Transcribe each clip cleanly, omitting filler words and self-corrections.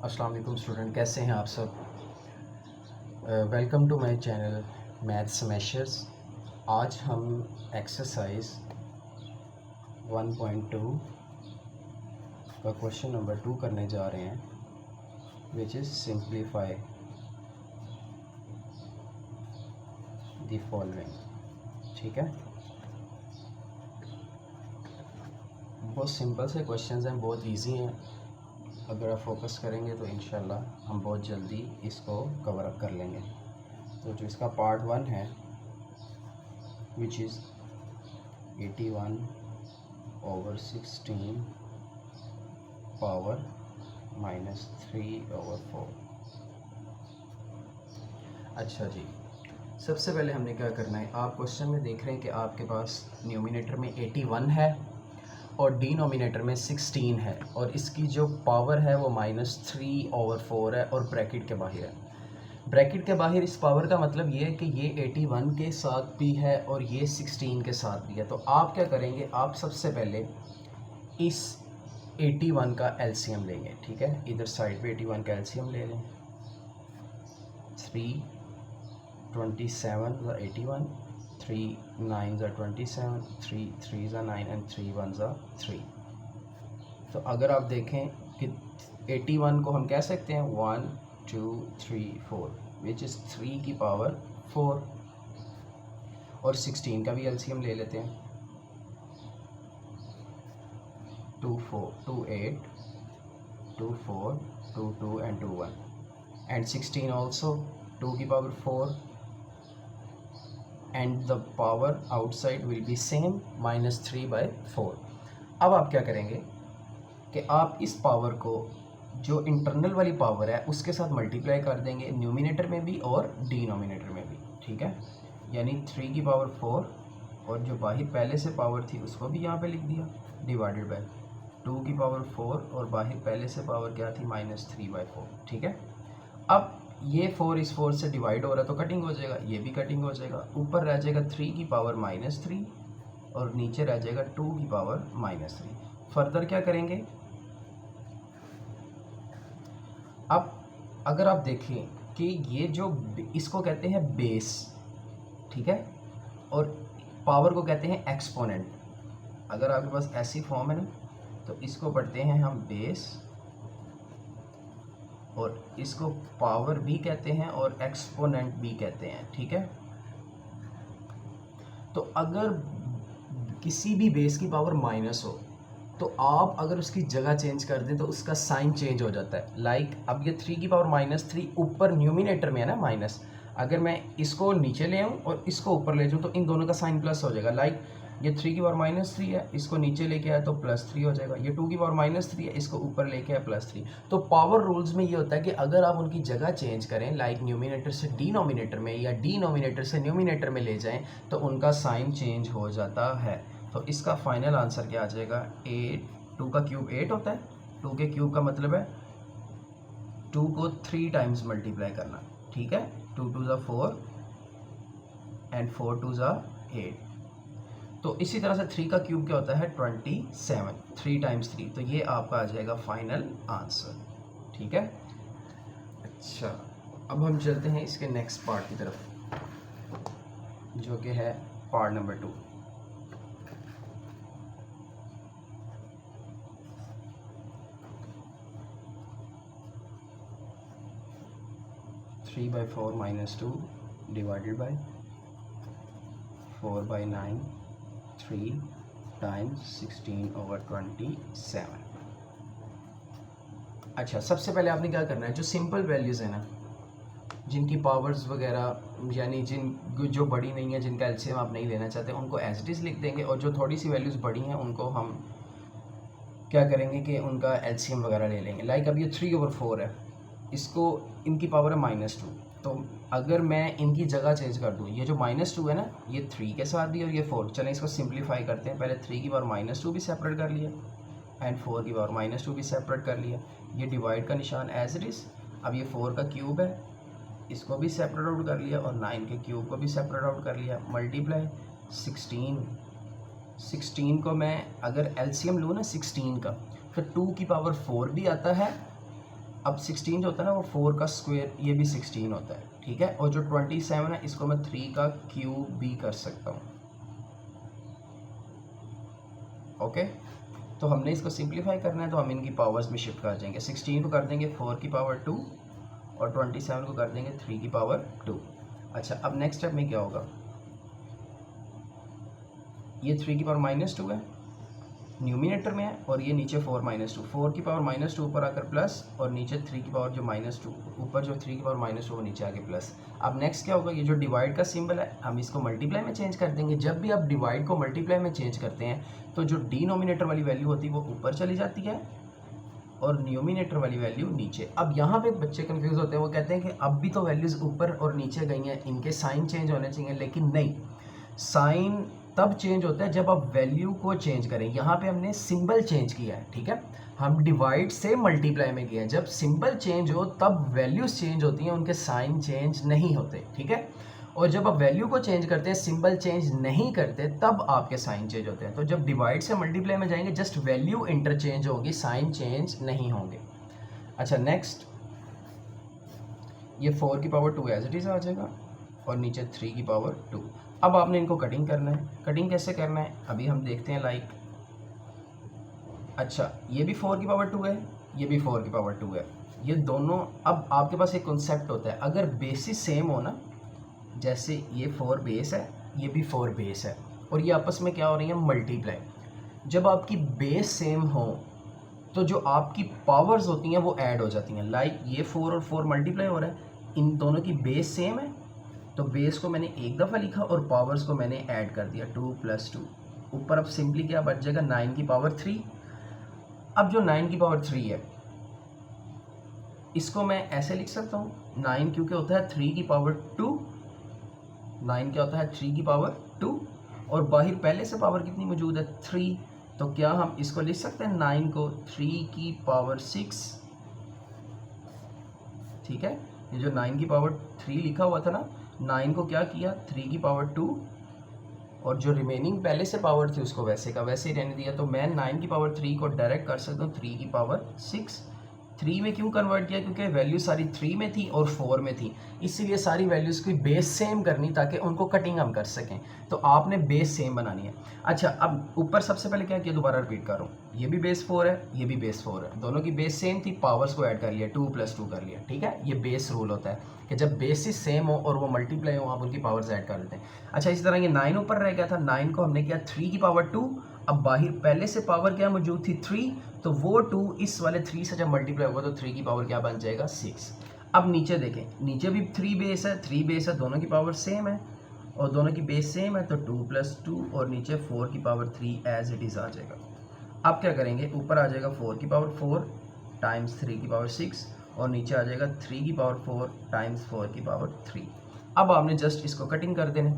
अस्सलाम वालेकुम स्टूडेंट, कैसे हैं आप सब। Welcome to my channel math smashers. आज हम एक्सरसाइज 1.2 का क्वेश्चन नंबर 2 करने जा रहे हैं, which is simplify the following. ठीक है, बहुत सिंपल से क्वेश्चंस हैं, बहुत इजी हैं। अगर आप फोकस करेंगे तो इंशाल्लाह हम बहुत जल्दी इसको कवर अप कर लेंगे। तो जो इसका पार्ट 1 है, विच इज़ 81/16 पावर -3/4। अच्छा जी, सबसे पहले हमने क्या करना है, आप क्वेश्चन में देख रहे हैं कि आपके पास न्यूमिनेटर में 81 है और डिनोमिनेटर में 16 है, और इसकी जो पावर है वो -3/4 है और ब्रैकेट के बाहर है। ब्रैकेट के बाहर इस पावर का मतलब ये है कि ये 81 के साथ भी है और ये 16 के साथ भी है। तो आप क्या करेंगे, आप सबसे पहले इस 81 का एलसीएम लेंगे। ठीक है, इधर साइड पे 81 का एलसीएम ले लें। 3 27 ज़ा 81, 3 9 ज़ा 27, 3 3 ज़ा 9 एंड 3 1 ज़ा 3। तो अगर आप देखें कि 81 को हम कह सकते हैं 1 2 3 4, विच इज़ 3 की पावर 4। और 16 का भी एलसीएम ले लेते हैं। 2 4 2 8 2 4 2 2 एंड 2 1 एंड 16 ऑल्सो 2 की power 4 and the power outside will be same -3/4। अब आप क्या करेंगे कि आप इस पावर को जो इंटरनल वाली पावर है उसके साथ मल्टीप्लाई कर देंगे, न्यूमिनेटर में भी और डिनोमिनेटर में भी। ठीक है, यानी 3 की पावर 4 और जो बाहर पहले से पावर थी उसको भी यहाँ पे लिख दिया, डिवाइडेड बाय 2 की पावर 4 और बाहर पहले से पावर क्या थी -3/4। ठीक है, अब ये 4 इस 4 से डिवाइड हो रहा है तो कटिंग हो जाएगा, ये भी कटिंग हो जाएगा। ऊपर रह जाएगा 3 की पावर -3 और नीचे रह जाएगा 2 की पावर -3। फर्दर क्या करेंगे, अब अगर आप देखें कि ये जो इसको कहते हैं बेस, ठीक है, और पावर को कहते हैं एक्सपोनेंट। अगर आपके पास ऐसी फॉर्म है ना, तो इसको पढ़ते हैं हम बेस, और इसको पावर भी कहते हैं और एक्सपोनेंट भी कहते हैं। ठीक है, तो अगर किसी भी बेस की पावर माइनस हो तो आप अगर उसकी जगह चेंज कर दें तो उसका साइन चेंज हो जाता है। लाइक अब ये 3 की पावर -3 ऊपर न्यूमिनेटर में है ना माइनस, अगर मैं इसको नीचे ले आऊँ और इसको ऊपर ले जाऊँ तो इन दोनों का साइन प्लस हो जाएगा। लाइक ये 3 की पावर -3 है, इसको नीचे लेके आया तो +3 हो जाएगा। ये 2 की पावर -3 है, इसको ऊपर लेके आया +3। तो पावर रूल्स में ये होता है कि अगर आप उनकी जगह चेंज करें, लाइक न्यूमिनेटर से डिनोमिनेटर में या डिनोमिनेटर से न्यूमिनेटर में ले जाएं, तो उनका साइन चेंज हो जाता है। तो इसका फाइनल आंसर क्या आ जाएगा, 8। 2 का क्यूब 8 होता है, 2 के क्यूब का मतलब है 2 को 3 टाइम्स मल्टीप्लाई करना। ठीक है, 2 2 ज़ा 4 एंड 4 2 ज़ा 8। तो इसी तरह से 3 का क्यूब क्या होता है 27, 3 टाइम्स 3। तो ये आपका आ जाएगा फाइनल आंसर। ठीक है, अच्छा अब हम चलते हैं इसके नेक्स्ट पार्ट की तरफ, जो कि है part number 2। Three by 4 -2 divided by 4/9 3 times 16/27। अच्छा, सबसे पहले आपने क्या करना है, जो सिंपल वैल्यूज़ है ना, जिनकी पावर्स वगैरह यानी जो बड़ी नहीं है, जिनका एलसीएम आप नहीं लेना चाहते, उनको एज इट इज़ लिख देंगे, और जो थोड़ी सी वैल्यूज़ बड़ी हैं उनको हम क्या करेंगे कि उनका एलसीएम वगैरह ले लेंगे। लाइक अब ये 3/4 है, इसको इनकी पावर है -2, तो अगर मैं इनकी जगह चेंज कर दूँ, ये जो -2 है ना, ये 3 के साथ भी और ये 4, चलें इसको सिंप्लीफाई करते हैं। पहले 3 की पावर -2 भी सेपरेट कर लिया एंड 4 की पावर -2 भी सेपरेट कर लिया। ये डिवाइड का निशान एज इट इज़। अब ये 4 का क्यूब है, इसको भी सेपरेट आउट कर लिया और 9 के क्यूब को भी सेपरेट आउट कर लिया। मल्टीप्लाई 16 को मैं अगर एलसीएम लूँ ना 16 का, फिर 2 की पावर 4 भी आता है अब 16 जो होता है ना वो 4 का स्क्वायर, ये भी 16 होता है, ठीक है। और जो 27 है इसको मैं 3 का क्यूब भी कर सकता हूँ, ओके। तो हमने इसको सिंप्लीफाई करना है तो हम इनकी पावर्स में शिफ्ट कर जाएंगे। 16 को कर देंगे 4 की पावर 2 और 27 को कर देंगे 3 की पावर 2। अच्छा, अब नेक्स्ट स्टेप में क्या होगा, ये 3 की पावर -2 है, न्यूमिनेटर में है, और ये नीचे 4 -2, 4 की पावर -2 ऊपर आकर प्लस, और नीचे 3 की पावर जो -2, ऊपर जो 3 की पावर -2 वो नीचे आके प्लस। अब नेक्स्ट क्या होगा, ये जो डिवाइड का सिंबल है हम इसको मल्टीप्लाई में चेंज कर देंगे। जब भी आप डिवाइड को मल्टीप्लाई में चेंज करते हैं तो जो डिनोमिनेटर वाली वैल्यू होती है वो ऊपर चली जाती है और न्यूमिनेटर वाली वैल्यू नीचे। अब यहाँ पे बच्चे कंफ्यूज होते हैं, वो कहते हैं कि अब भी तो वैल्यूज़ ऊपर और नीचे गई हैं, इनके साइन चेंज होने चाहिए, लेकिन नहीं, साइन तब चेंज होता है जब आप वैल्यू को चेंज करें। यहाँ पे हमने सिंबल चेंज किया है, ठीक है, हम डिवाइड से मल्टीप्लाई में गए हैं। जब सिंबल चेंज हो तब वैल्यूज चेंज होती हैं, उनके साइन चेंज नहीं होते, ठीक है। और जब आप वैल्यू को चेंज करते हैं, सिंबल चेंज नहीं करते, तब आपके साइन चेंज होते हैं। तो जब डिवाइड से मल्टीप्लाई में जाएंगे जस्ट वैल्यू इंटरचेंज होगी, साइन चेंज नहीं होंगे। अच्छा नेक्स्ट, ये 4 की पावर 2 एज इट इज़ आ जाएगा और नीचे 3 की पावर 2। अब आपने इनको कटिंग करना है। कटिंग कैसे करना है अभी हम देखते हैं। लाइक अच्छा, ये भी 4 की पावर 2 है, ये भी 4 की पावर 2 है, ये दोनों। अब आपके पास एक कॉन्सेप्ट होता है, अगर बेसिस सेम हो ना, जैसे ये 4 बेस है, ये भी 4 बेस है, और ये आपस में क्या हो रही है, मल्टीप्लाई। जब आपकी बेस सेम हो तो जो आपकी पावर्स होती हैं वो ऐड हो जाती हैं। लाइक ये 4 और 4 मल्टीप्लाई हो रहा है, इन दोनों की बेस सेम है, तो बेस को मैंने एक दफ़ा लिखा और पावर्स को मैंने ऐड कर दिया, 2 + 2। ऊपर अब सिंपली क्या बच जाएगा, 9 की पावर 3। अब जो 9 की पावर 3 है इसको मैं ऐसे लिख सकता हूँ, 9 क्योंकि होता है 3 की पावर 2, 9 क्या होता है 3 की पावर 2, और बाहर पहले से पावर कितनी मौजूद है 3, तो क्या हम इसको लिख सकते हैं 9 को 3 की पावर 6, ठीक है। ये जो 9 की पावर 3 लिखा हुआ था ना, 9 को क्या किया 3 की पावर 2, और जो रिमेनिंग पहले से पावर थी उसको वैसे का वैसे ही रहने दिया। तो मैं 9 की पावर 3 को डायरेक्ट कर सकता हूँ 3 की पावर 6। 3 में क्यों कन्वर्ट किया, क्योंकि वैल्यू सारी 3 में थी और 4 में थी, इसीलिए सारी वैल्यूज़ की बेस सेम करनी ताकि उनको कटिंग हम कर सकें। तो आपने बेस सेम बनानी है। अच्छा, अब ऊपर सबसे पहले क्या किया, दोबारा रिपीट कर रहा हूँ, ये भी बेस 4 है, ये भी बेस 4 है, दोनों की बेस सेम थी, पावर्स को ऐड कर लिया, 2 + 2 कर लिया, ठीक है। ये बेस रूल होता है कि जब बेसिस सेम हो और वो मल्टीप्लाई हो, आप उनकी पावर्स ऐड कर देते हैं। अच्छा, इस तरह ये 9 ऊपर रह गया था, 9 को हमने किया 3 की पावर 2। अब बाहर पहले से पावर क्या मौजूद थी 3, तो वो 2 इस वाले 3 से जब मल्टीप्लाई होगा तो 3 की पावर क्या बन जाएगा 6। अब नीचे देखें, नीचे भी 3 बेस है, 3 बेस है, दोनों की पावर सेम है और दोनों की बेस सेम है, तो 2 + 2 और नीचे 4 की पावर 3 एज इट इज़ आ जाएगा। अब क्या करेंगे, ऊपर आ जाएगा 4 की पावर 4 टाइम्स 3 की पावर 6 और नीचे आ जाएगा 3 की पावर 4 टाइम्स 4 की पावर 3। अब आपने जस्ट इसको कटिंग कर देना।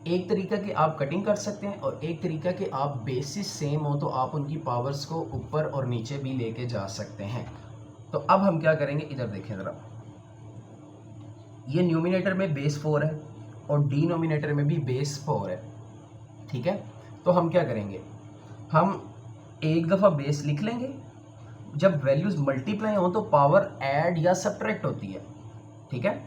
एक तरीका कि आप कटिंग कर सकते हैं और एक तरीका कि आप बेसिस सेम हो तो आप उनकी पावर्स को ऊपर और नीचे भी लेके जा सकते हैं। तो अब हम क्या करेंगे, इधर देखें ज़रा, ये न्यूमिनेटर में बेस 4 है और डिनोमिनेटर में भी बेस 4 है, ठीक है। तो हम क्या करेंगे, हम एक दफ़ा बेस लिख लेंगे, जब वैल्यूज़ मल्टीप्लाई हो तो पावर ऐड या सब्ट्रैक्ट होती है, ठीक है।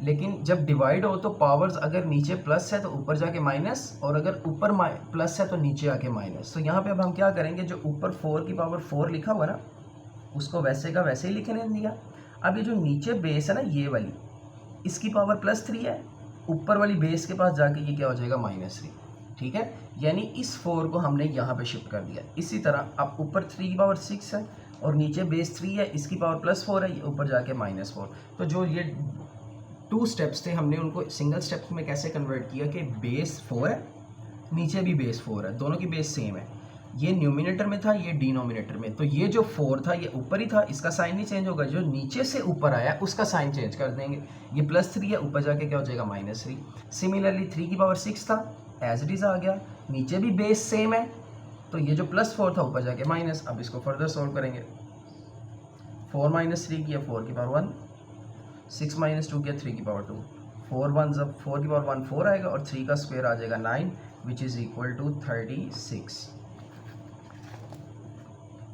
लेकिन जब डिवाइड हो तो पावर्स अगर नीचे प्लस है तो ऊपर जाके माइनस, और अगर ऊपर प्लस है तो नीचे आके माइनस। तो यहाँ पे अब हम क्या करेंगे, जो ऊपर 4 की पावर 4 लिखा हुआ ना उसको वैसे का वैसे ही लिखने दिया। अब ये जो नीचे बेस है ना, ये वाली, इसकी पावर +3 है, ऊपर वाली बेस के पास जाके ये क्या हो जाएगा -3, ठीक है। यानी इस 4 को हमने यहाँ पे शिफ्ट कर दिया। इसी तरह अब ऊपर 3 की पावर 6 है और नीचे बेस 3 है, इसकी पावर +4 है, ये ऊपर जाके -4। तो जो ये 2 स्टेप्स थे हमने उनको सिंगल स्टेप्स में कैसे कन्वर्ट किया कि बेस 4 है, नीचे भी बेस 4 है, दोनों की बेस सेम है। ये न्यूमिनेटर में था, ये डिनोमिनेटर में, तो ये जो 4 था ये ऊपर ही था, इसका साइन नहीं चेंज होगा। जो नीचे से ऊपर आया उसका साइन चेंज कर देंगे। ये +3 है, ऊपर जाके क्या हो जाएगा -3। सिमिलरली 3 की पावर 6 था, एज इट इज़ आ गया, नीचे भी बेस सेम है, तो ये जो +4 था ऊपर जाके माइनस। अब इसको फर्दर सॉल्व करेंगे, 4 - 3 किया 4 की पावर 1, 6 - 2 किया 3 की पावर 2, 4 1 जब 4 की पावर 1 4 आएगा और 3 का स्क्वायर आ जाएगा 9 विच इज़ इक्वल टू 36।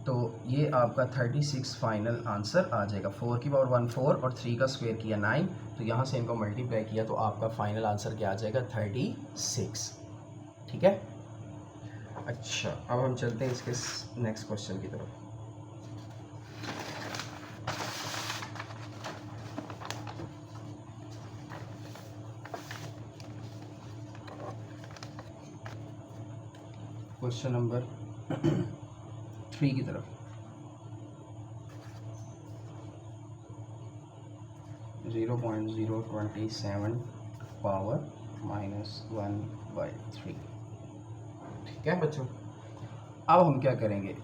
तो ये आपका 36 फाइनल आंसर आ जाएगा। 4 की पावर 1 4 और 3 का स्क्वायर किया 9, तो यहाँ से इनको मल्टीप्लाई किया तो आपका फाइनल आंसर क्या आ जाएगा 36। ठीक है। अच्छा, अब हम चलते हैं इसके नेक्स्ट क्वेश्चन की तरफ। क्वेश्चन नंबर 3 की तरफ। 0.027 पावर -1/3। ठीक है बच्चों, अब हम क्या करेंगे,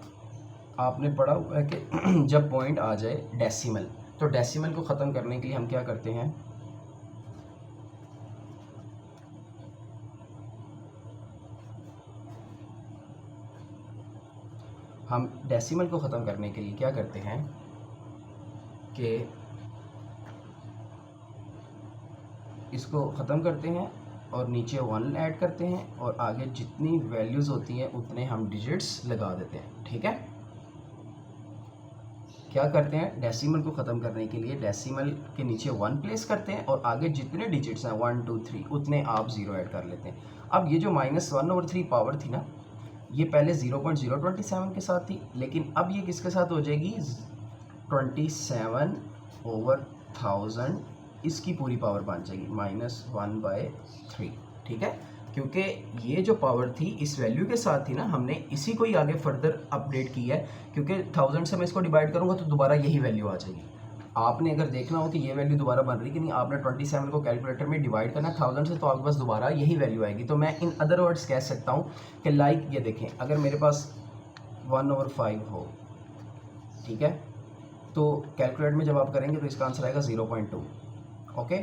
आपने पढ़ा हुआ है कि जब पॉइंट आ जाए डेसिमल, तो डेसिमल को ख़त्म करने के लिए हम क्या करते हैं, हम डेसिमल को ख़त्म करने के लिए क्या करते हैं कि इसको ख़त्म करते हैं और नीचे 1 ऐड करते हैं और आगे जितनी वैल्यूज़ होती हैं उतने हम डिजिट्स लगा देते हैं। ठीक है। क्या करते हैं, डेसिमल को ख़त्म करने के लिए डेसिमल के नीचे 1 प्लेस करते हैं और आगे जितने डिजिट्स हैं 1 2 3 उतने आप 0 ऐड कर लेते हैं। अब ये जो -1/3 पावर थी ना, ये पहले 0.027 के साथ थी, लेकिन अब ये किसके साथ हो जाएगी 27/1000, इसकी पूरी पावर बन जाएगी -1/3। ठीक है, क्योंकि ये जो पावर थी इस वैल्यू के साथ थी ना, हमने इसी को ही आगे फर्दर अपडेट किया है, क्योंकि 1000 से मैं इसको डिवाइड करूँगा तो दोबारा यही वैल्यू आ जाएगी। आपने अगर देखना हो कि ये वैल्यू दोबारा बन रही कि नहीं, आपने 27 को कैलकुलेटर में डिवाइड करना है 1000 से, तो आपके पास दोबारा यही वैल्यू आएगी। तो मैं इन अदर वर्ड्स कह सकता हूँ कि लाइक ये देखें, अगर मेरे पास 1/5 हो, ठीक है, तो कैलकुलेट में जब आप करेंगे तो इसका आंसर आएगा 0.2। ओके,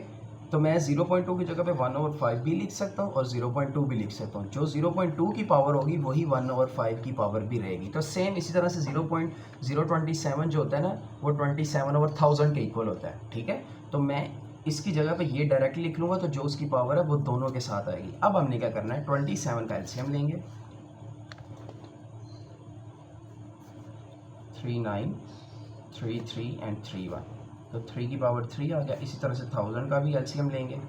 तो मैं 0.2 की जगह पे 1/5 भी लिख सकता हूँ और 0.2 भी लिख सकता हूँ। जो 0.2 की पावर होगी वही 1/5 की पावर भी रहेगी। तो सेम इसी तरह से 0.027 जो होता है ना, वो 27/1000 के इक्वल होता है। ठीक है, तो मैं इसकी जगह पे ये डायरेक्टली लिख लूँगा, तो जो उसकी पावर है वो दोनों के साथ आएगी। अब हमने क्या करना है, 27 का एलसीएम लेंगे, 39 33 एंड 31, तो 3 की पावर 3 आ गया। इसी तरह से 1000 का भी एलसीएम लेंगे,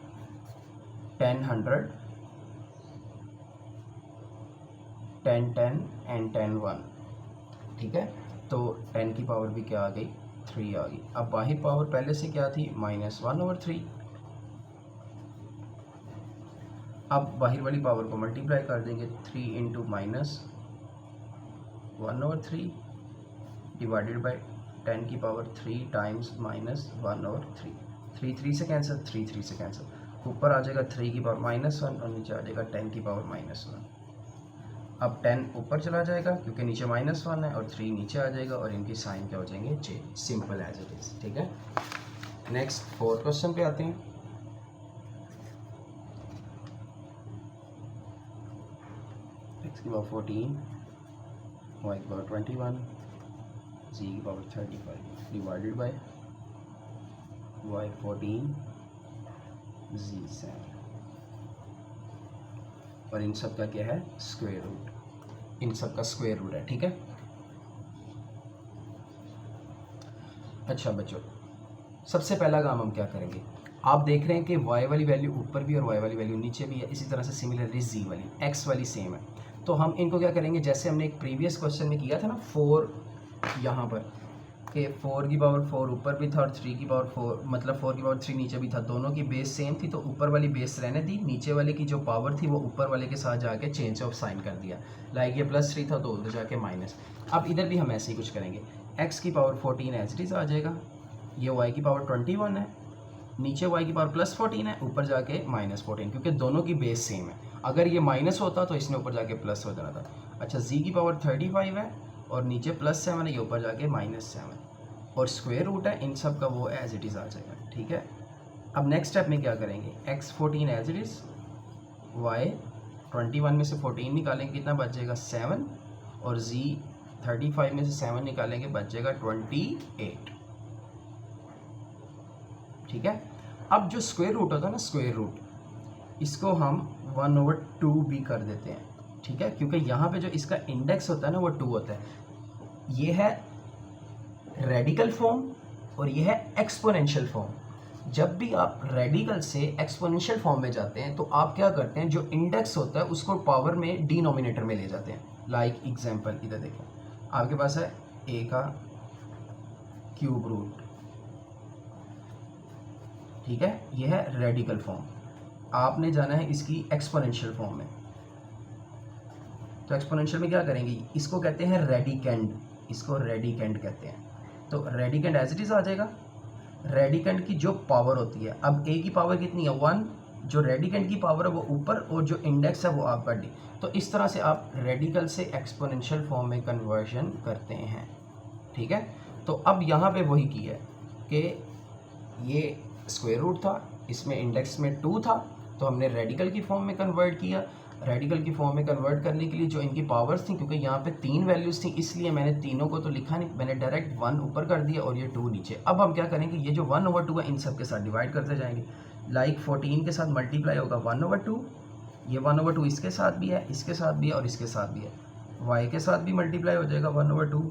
10 100 10 10 एंड 10 1। ठीक है, तो 10 की पावर भी क्या आ गई 3 आ गई। अब बाहर पावर पहले से क्या थी -1/3। अब बाहर वाली पावर को मल्टीप्लाई कर देंगे, 3 × -1/3 डिवाइडेड बाई 10 की पावर 3 टाइम्स -1/3। 3 3 से कैंसिल, 3 3 से कैंसिल, ऊपर आ जाएगा 3 की पावर -1 और नीचे आ जाएगा 10 की पावर -1। अब 10 ऊपर चला जाएगा क्योंकि नीचे -1 है और 3 नीचे आ जाएगा और इनकी साइन क्या हो जाएंगे change, simple as it is. ठीक है, नेक्स्ट 4th क्वेश्चन पे आते हैं। x की पावर 14, y की पावर 21, z की power 35 divided by y 14 z 7, और इन सब का क्या है स्क्वायर रूट, इन सब का स्क्वायर रूट है। ठीक है, अच्छा बच्चों, सबसे पहला काम हम क्या करेंगे, आप देख रहे हैं कि y वाली वैल्यू ऊपर भी और y वाली वैल्यू नीचे भी है, इसी तरह से सिमिलरली z वाली x वाली सेम है। तो हम इनको क्या करेंगे, जैसे हमने एक प्रीवियस क्वेश्चन में किया था ना 4 यहाँ पर, कि 4 की पावर 4 ऊपर भी था और 3 की पावर 4 मतलब 4 की पावर 3 नीचे भी था, दोनों की बेस सेम थी, तो ऊपर वाली बेस रहने दी, नीचे वाले की जो पावर थी वो ऊपर वाले के साथ जाके चेंज ऑफ साइन कर दिया। लाइक ये +3 था तो उधर जाके माइनस। अब इधर भी हम ऐसे ही कुछ करेंगे, x की पावर 14 एज इट इज़ आ जाएगा, ये y की पावर 21 है, नीचे y की पावर +14 है, ऊपर जाके -14, क्योंकि दोनों की बेस सेम है। अगर ये माइनस होता तो इसने ऊपर जाके प्लस हो जाना था। अच्छा, z की पावर 35 है और नीचे +7 है, ये ऊपर जाके -7 और स्क्वायर रूट है, इन सब का वो एज इट इज़ आ जाएगा। ठीक है, अब नेक्स्ट स्टेप में क्या करेंगे, x 14 as it is, y 21 में से 14 निकालेंगे, कितना बच जाएगा 7, और z 35 में से 7 निकालेंगे, बच जाएगा 28। ठीक है, अब जो स्क्वायर रूट होता है ना, स्क्वायर रूट, इसको हम 1/2 भी कर देते हैं। ठीक है, क्योंकि यहाँ पे जो इसका इंडेक्स होता है ना वो 2 होता है, ये है रेडिकल फॉर्म और ये है एक्सपोनेंशियल फॉर्म। जब भी आप रेडिकल से एक्सपोनेंशियल फॉर्म में जाते हैं तो आप क्या करते हैं, जो इंडेक्स होता है उसको पावर में डिनोमिनेटर में ले जाते हैं। लाइक एग्जांपल इधर देखो, आपके पास है a का क्यूब रूट, ठीक है, ये है रेडिकल फॉर्म। आपने जाना है इसकी एक्सपोनेंशियल फॉर्म में। तो एक्सपोनेंशियल में क्या करेंगे, इसको कहते हैं रेडिकेंड, इसको रेडिकेंड कहते हैं। तो रेडिकेंड एज इट इज आ जाएगा। रेडिकेंड की जो पावर होती है, अब a की पावर कितनी है 1, जो रेडिकेंड की पावर है वो ऊपर और जो इंडेक्स है वो आपका d। तो इस तरह से आप रेडिकल से एक्सपोनेंशियल फॉर्म में कन्वर्जन करते हैं, ठीक है। तो अब यहाँ पे वही की है कि ये स्क्वायर रूट था, इसमें इंडेक्स में 2 था, तो हमने रेडिकल की फॉर्म में कन्वर्ट किया। रेडिकल की फॉर्म में कन्वर्ट करने के लिए जो इनकी पावर्स थी, क्योंकि यहाँ पे 3 वैल्यूज़ थी इसलिए मैंने तीनों को तो लिखा नहीं, मैंने डायरेक्ट 1 ऊपर कर दिया और ये 2 नीचे। अब हम क्या करेंगे, ये जो 1/2 है इन सब के साथ डिवाइड करते जाएंगे। लाइक 14 के साथ मल्टीप्लाई होगा 1/2, ये 1/2 इसके साथ भी है, इसके साथ भी है और इसके साथ भी है। y के साथ भी मल्टीप्लाई हो जाएगा 1/2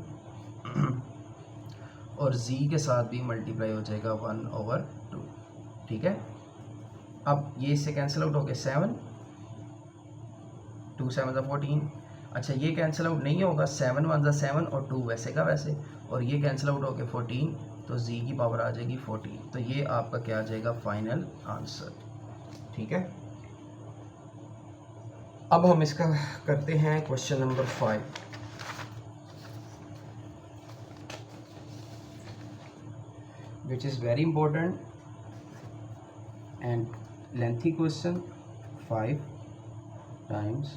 और z के साथ भी मल्टीप्लाई हो जाएगा 1/2, ठीक है। अब ये इससे कैंसिल आउट हो गया 7, 2 7 14। अच्छा ये कैंसिल आउट नहीं होगा, 7 1 7 और 2 वैसे का वैसे, और ये कैंसिल आउट हो गया 14, तो z की पावर आ जाएगी 14। तो ये आपका क्या आ जाएगा, फाइनल आंसर, ठीक है। अब हम इसका करते हैं question number 5। Which is very important and lengthy question. 5 times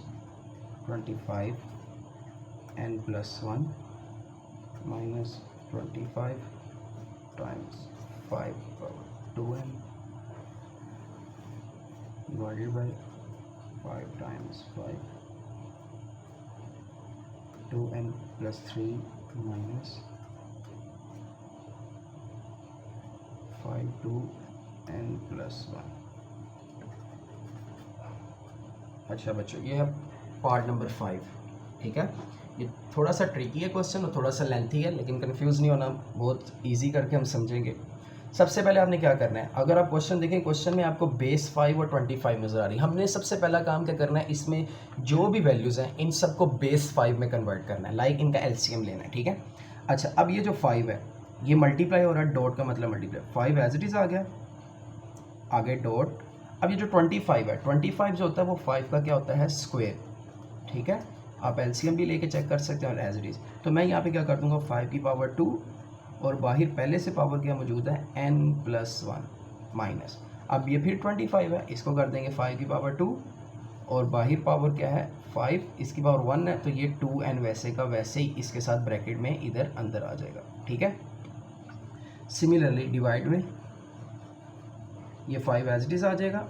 25 n plus 1 minus 25 times 5 power 2n divided by 5 times 5 2n plus 3 minus 5 2n plus 1। अच्छा बच्चों, ये है पार्ट नंबर 5, ठीक है। ये थोड़ा सा ट्रिकी है क्वेश्चन और थोड़ा सा लेंथी है, लेकिन कंफ्यूज नहीं होना, बहुत इजी करके हम समझेंगे। सबसे पहले आपने क्या करना है, अगर आप क्वेश्चन देखें, क्वेश्चन में आपको बेस 5 और 25 नज़र आ रही है। हमने सबसे पहला काम क्या करना है, इसमें जो भी वैल्यूज़ हैं इन सबको बेस 5 में कन्वर्ट करना है, लाइक इनका एलसीएम लेना है, ठीक है। अच्छा अब ये जो 5 है ये मल्टीप्लाई हो रहा है, डॉट का मतलब मल्टीप्लाई, 5 एज इट इज़ आ गया, आगे डॉट। अब ये जो 25 है, 25 जो होता है वो 5 का क्या होता है, स्क्वायर, ठीक है। आप एलसीएम भी लेके चेक कर सकते हैं और एज इट इज़। तो मैं यहाँ पे क्या कर दूँगा, 5 की पावर 2 और बाहर पहले से पावर क्या मौजूद है, n + 1 माइनस। अब ये फिर 25 है, इसको कर देंगे 5 की पावर 2 और बाहर पावर क्या है 5, इसकी पावर 1 है, तो ये 2n वैसे का वैसे ही इसके साथ ब्रैकेट में इधर अंदर आ जाएगा, ठीक है। सिमिलरली डिवाइड में ये 5 एज इट इज़ आ जाएगा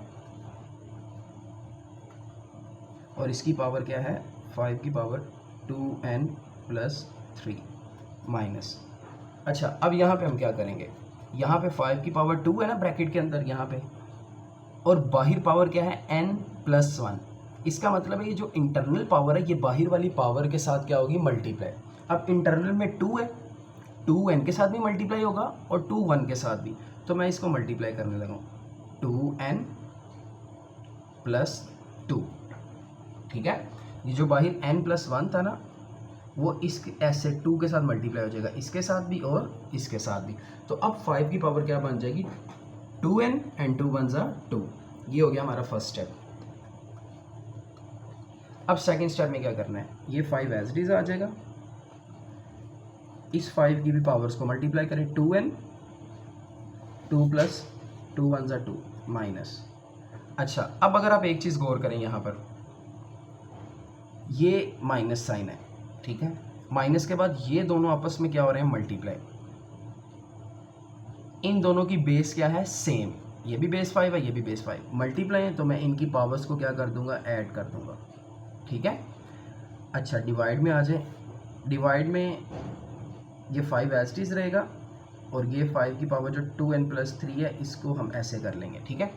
और इसकी पावर क्या है, 5 की पावर 2n + 3 माइनस। अच्छा अब यहाँ पे हम क्या करेंगे, यहाँ पे 5 की पावर 2 है ना ब्रैकेट के अंदर यहाँ पे, और बाहर पावर क्या है n + 1। इसका मतलब है ये जो इंटरनल पावर है ये बाहर वाली पावर के साथ क्या होगी, मल्टीप्लाई। अब इंटरनल में 2 है, 2n के साथ भी मल्टीप्लाई होगा और 2 1 के साथ भी, तो मैं इसको मल्टीप्लाई करने लगा 2n + 2, ठीक है। ये जो बाहर n + 1 था ना वो इस ऐसे 2 के साथ मल्टीप्लाई हो जाएगा, इसके साथ भी और इसके साथ भी। तो अब 5 की पावर क्या बन जाएगी, 2n and 2 1 = 2। ये हो गया हमारा फर्स्ट स्टेप। अब सेकंड स्टेप में क्या करना है, ये 5 एज इट इज आ जाएगा, इस 5 की भी पावर्स को मल्टीप्लाई करें, 2n 2 + 2 1 = 2 माइनस। अच्छा अब अगर आप एक चीज़ गौर करें, यहाँ पर ये माइनस साइन है, ठीक है। माइनस के बाद ये दोनों आपस में क्या हो रहे हैं, मल्टीप्लाई। इन दोनों की बेस क्या है, सेम, ये भी बेस 5 है, ये भी बेस 5, मल्टीप्लाई है, तो मैं इनकी पावर्स को क्या कर दूंगा, ऐड कर दूंगा, ठीक है। अच्छा डिवाइड में आ जाए, डिवाइड में ये 5 एज इट इज रहेगा और ये 5 की पावर जो 2n + 3 है इसको हम ऐसे कर लेंगे, ठीक है।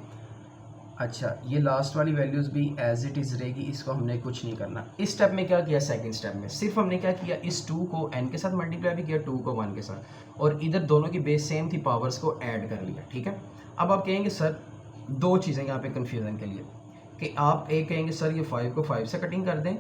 अच्छा, ये लास्ट वाली वैल्यूज़ भी एज इट इज़ रहेगी, इसको हमने कुछ नहीं करना। इस स्टेप में क्या किया, सेकंड स्टेप में सिर्फ हमने क्या किया, इस 2 को n के साथ मल्टीप्लाई भी किया, 2 को 1 के साथ, और इधर दोनों की बेस सेम थी, पावर्स को ऐड कर लिया। ठीक है, अब आप कहेंगे सर दो चीज़ें यहाँ पे कन्फ्यूज़न के लिए, कि आप एक कहेंगे सर ये 5 को 5 से कटिंग कर दें,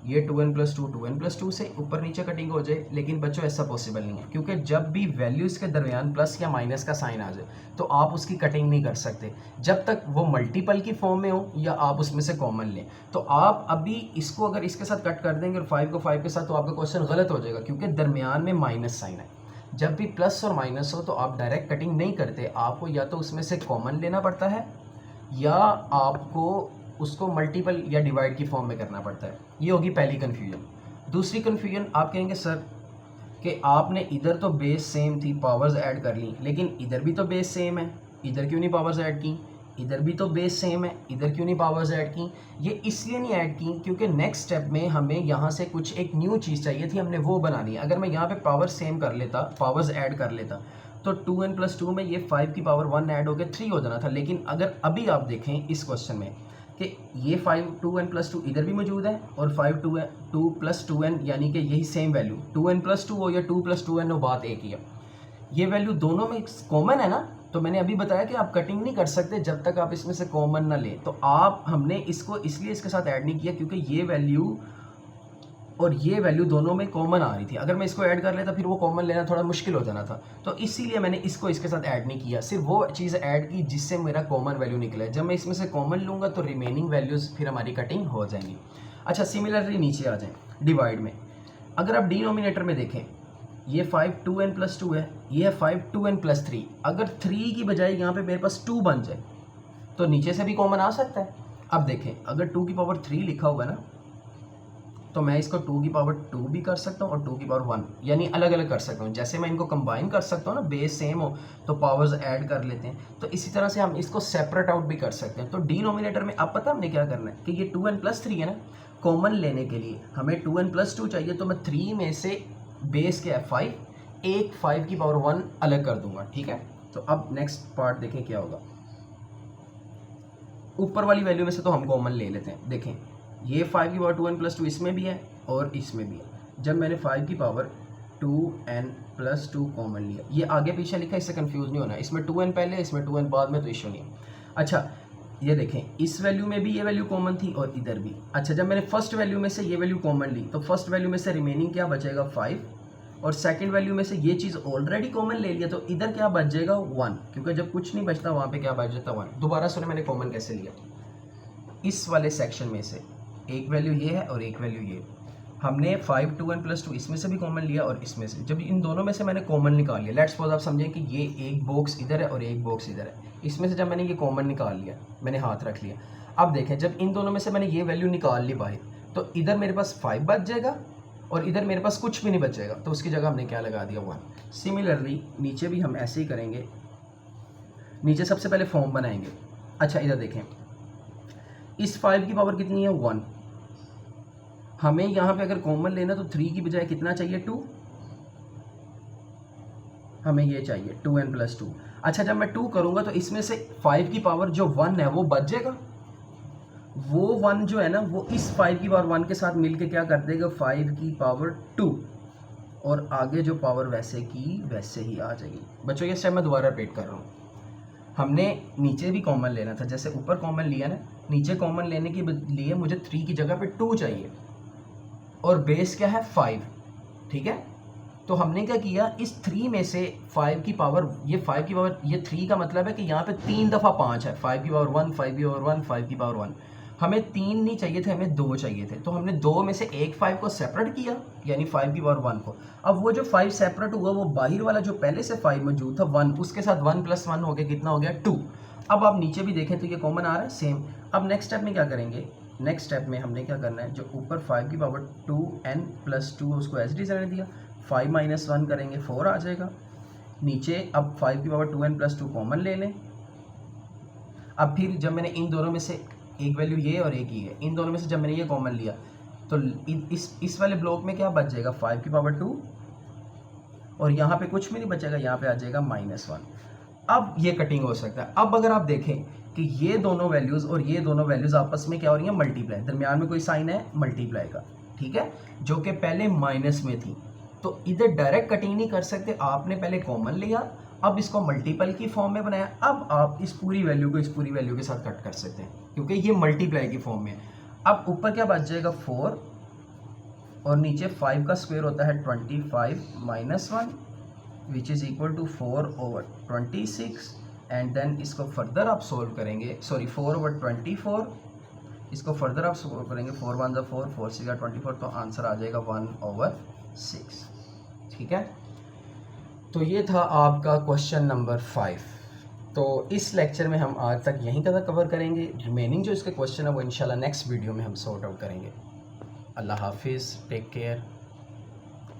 ये 2n+2 2n+2 से ऊपर नीचे कटिंग हो जाए, लेकिन बच्चों ऐसा पॉसिबल नहीं है, क्योंकि जब भी वैल्यूज़ के दरमियान प्लस या माइनस का साइन आ जाए तो आप उसकी कटिंग नहीं कर सकते जब तक वो मल्टीपल की फॉर्म में हो या आप उसमें से कॉमन लें। तो आप अभी इसको अगर इसके साथ कट कर देंगे और 5 को 5 के साथ, तो आपका क्वेश्चन गलत हो जाएगा, क्योंकि दरमियान में माइनस साइन है। जब भी प्लस और माइनस हो तो आप डायरेक्ट कटिंग नहीं करते, आपको या तो उसमें से कॉमन लेना पड़ता है या आपको उसको मल्टीपल या डिवाइड की फॉर्म में करना पड़ता है। ये होगी पहली कन्फ्यूजन। दूसरी कन्फ्यूजन, आप कहेंगे सर कि आपने इधर तो बेस सेम थी, पावर्स ऐड कर ली, लेकिन इधर भी तो बेस सेम है, इधर क्यों नहीं पावर्स ऐड की, इधर भी तो बेस सेम है, इधर क्यों नहीं पावर्स ऐड की। ये इसलिए नहीं ऐड की क्योंकि नेक्स्ट स्टेप में हमें यहाँ से कुछ एक न्यू चीज़ चाहिए थी, हमने वो बनानी है। अगर मैं यहाँ पे पावर सेम कर लेता, पावर्स ऐड कर लेता, तो 2n+2 में ये 5 की पावर 1 ऐड होकर 3 हो जाना था। लेकिन अगर अभी आप देखें इस क्वेश्चन में कि ये 2n+2 इधर भी मौजूद है और 2+2n यानी कि यही सेम वैल्यू 2n+2 हो या 2+2n हो, बात एक ही है। ये वैल्यू दोनों में कॉमन है ना, तो मैंने अभी बताया कि आप कटिंग नहीं कर सकते जब तक आप इसमें से कॉमन ना लें। तो हमने इसको इसलिए इसके साथ ऐड नहीं किया क्योंकि ये वैल्यू और ये वैल्यू दोनों में कॉमन आ रही थी। अगर मैं इसको ऐड कर लेता फिर वो कॉमन लेना थोड़ा मुश्किल हो जाना था, तो इसीलिए मैंने इसको इसके साथ ऐड नहीं किया, सिर्फ वो चीज़ ऐड की जिससे मेरा कॉमन वैल्यू निकला है। जब मैं इसमें से कॉमन लूँगा तो रिमेनिंग वैल्यूज़ फिर हमारी कटिंग हो जाएंगी। अच्छा, सिमिलरली नीचे आ जाएँ डिवाइड में, अगर आप डिनोमिनेटर में देखें, ये 5 2n+2 है, ये है 5 2n+3। अगर 3 की बजाय यहाँ पे मेरे पास 2 बन जाए तो नीचे से भी कॉमन आ सकता है। अब देखें, अगर 2 की पावर 3 लिखा हुआ है ना, तो मैं इसको 2 की पावर 2 भी कर सकता हूँ और 2 की पावर 1, यानी अलग अलग कर सकता हूँ। जैसे मैं इनको कंबाइन कर सकता हूँ ना, बेस सेम हो तो पावर्स ऐड कर लेते हैं, तो इसी तरह से हम इसको सेपरेट आउट भी कर सकते हैं। तो डिनोमिनेटर में अब पता हमने क्या करना है कि ये 2n+3 है ना, कॉमन लेने के लिए हमें 2n+2 चाहिए, तो मैं 3 में से बेस क्या है 5, एक 5 की पावर 1 अलग कर दूंगा। ठीक है, तो अब नेक्स्ट पार्ट देखें क्या होगा। ऊपर वाली वैल्यू में से तो हम कॉमन ले लेते हैं। देखें, ये 5 की पावर 2n+2 इसमें भी है और इसमें भी है। जब मैंने 5 की पावर 2n+2 कॉमन लिया, ये आगे पीछे लिखा है, इससे कंफ्यूज नहीं होना, इसमें 2n पहले इसमें 2n बाद में, तो इशू नहीं है। अच्छा, ये देखें, इस वैल्यू में भी ये वैल्यू कॉमन थी और इधर भी। अच्छा, जब मैंने फर्स्ट वैल्यू में से ये वैल्यू कॉमन ली तो फर्स्ट वैल्यू में से रिमेनिंग क्या बचेगा 5, और सेकंड वैल्यू में से ये चीज़ ऑलरेडी कॉमन ले लिया, तो इधर क्या बच जाएगा 1, क्योंकि जब कुछ नहीं बचता वहाँ पे क्या बच जाता 1। दोबारा सुने मैंने कॉमन कैसे लिया, इस वाले सेक्शन में से एक वैल्यू ये है और एक वैल्यू ये। हमने 5 2n+2 इसमें से भी कॉमन लिया और इसमें से, जब इन दोनों में से मैंने कॉमन निकाल लिया, लेट्स सपोज आप समझें कि ये एक बॉक्स इधर है और एक बॉक्स इधर है, इसमें से जब मैंने ये कॉमन निकाल लिया, मैंने हाथ रख लिया, अब देखें जब इन दोनों में से मैंने ये वैल्यू निकाल ली बाहर, तो इधर मेरे पास 5 बच जाएगा और इधर मेरे पास कुछ भी नहीं बचेगा, तो उसकी जगह हमने क्या लगा दिया 1। सिमिलरली नीचे भी हम ऐसे ही करेंगे, नीचे सबसे पहले फॉर्म बनाएंगे। अच्छा, इधर देखें, इस 5 की पावर कितनी है 1, हमें यहाँ पे अगर कॉमन लेना तो 3 की बजाय कितना चाहिए 2, हमें ये चाहिए 2n+2। अच्छा, जब मैं 2 करूँगा तो इसमें से 5 की पावर जो 1 है वो बच जाएगा, वो 1 जो है ना वो इस 5 की पावर 1 के साथ मिलके क्या कर देगा 5 की पावर 2, और आगे जो पावर वैसे की वैसे ही आ जाएगी। बच्चों ये स्टेप मैं दोबारा रिपीट कर रहा हूँ, हमने नीचे भी कॉमन लेना था, जैसे ऊपर कॉमन लिया ना, नीचे कॉमन लेने के लिए मुझे 3 की जगह पे 2 चाहिए और बेस क्या है 5। ठीक है, तो हमने क्या किया, इस 3 में से 5 की पावर, ये 5 की पावर, ये 3 का मतलब है कि यहाँ पे 3 दफ़ा 5 है, 5 की पावर 1, 5 की पावर 1, 5 की पावर 1। हमें 3 नहीं चाहिए थे, हमें 2 चाहिए थे, तो हमने 2 में से एक 5 को सेपरेट किया, यानी 5 की पावर 1 को। अब वो जो 5 सेपरेट हुआ, वो बाहर वाला जो पहले से 5 मौजूद था 1, उसके साथ 1 + 1 हो गया, कितना हो गया 2। अब आप नीचे भी देखें तो ये कॉमन आ रहा है सेम। अब नेक्स्ट स्टेप में क्या करेंगे, नेक्स्ट स्टेप में हमने क्या करना है, जो ऊपर 5 की पावर 2n+2 उसको एज इट इज रहने दिया, 5 - 1 करेंगे 4 आ जाएगा। नीचे अब 5 की पावर 2n+2 कॉमन ले लें। अब फिर जब मैंने इन दोनों में से एक वैल्यू ये और एक ही है, इन दोनों में से जब मैंने ये कॉमन लिया तो इस वाले ब्लॉक में क्या बच जाएगा 5 की पावर 2, और यहाँ पे कुछ भी नहीं बचेगा, यहाँ पे आ जाएगा -1। अब ये कटिंग हो सकता है। अब अगर आप देखें कि ये दोनों वैल्यूज़ और ये दोनों वैल्यूज़ आपस में क्या हो रही हैं, मल्टीप्लाई, दरमियान में कोई साइन है मल्टीप्लाई का, ठीक है, जो कि पहले माइनस में थी, तो इधर डायरेक्ट कटिंग नहीं कर सकते, आपने पहले कॉमन लिया, अब इसको मल्टीपल की फॉर्म में बनाया, अब आप इस पूरी वैल्यू को इस पूरी वैल्यू के साथ कट कर सकते हैं क्योंकि ये मल्टीप्लाई की फॉर्म में है। अब ऊपर क्या बच जाएगा 4 और नीचे 5 का स्क्वायर होता है 25 minus 1 which is equal to 4/26 and then इसको फर्दर आप सोल्व करेंगे, सॉरी 4/24, इसको फर्दर आप सोल्व करेंगे, 4 1 ज़ा 4, 4 6 24, तो आंसर आ जाएगा 1/6, ठीक है। तो ये था आपका क्वेश्चन नंबर 5। तो इस लेक्चर में हम आज तक यहीं तक कवर करेंगे, रिमेनिंग जो इसके क्वेश्चन है वो इंशाल्लाह नेक्स्ट वीडियो में हम सॉर्ट आउट करेंगे। अल्लाह हाफिज़, टेक केयर।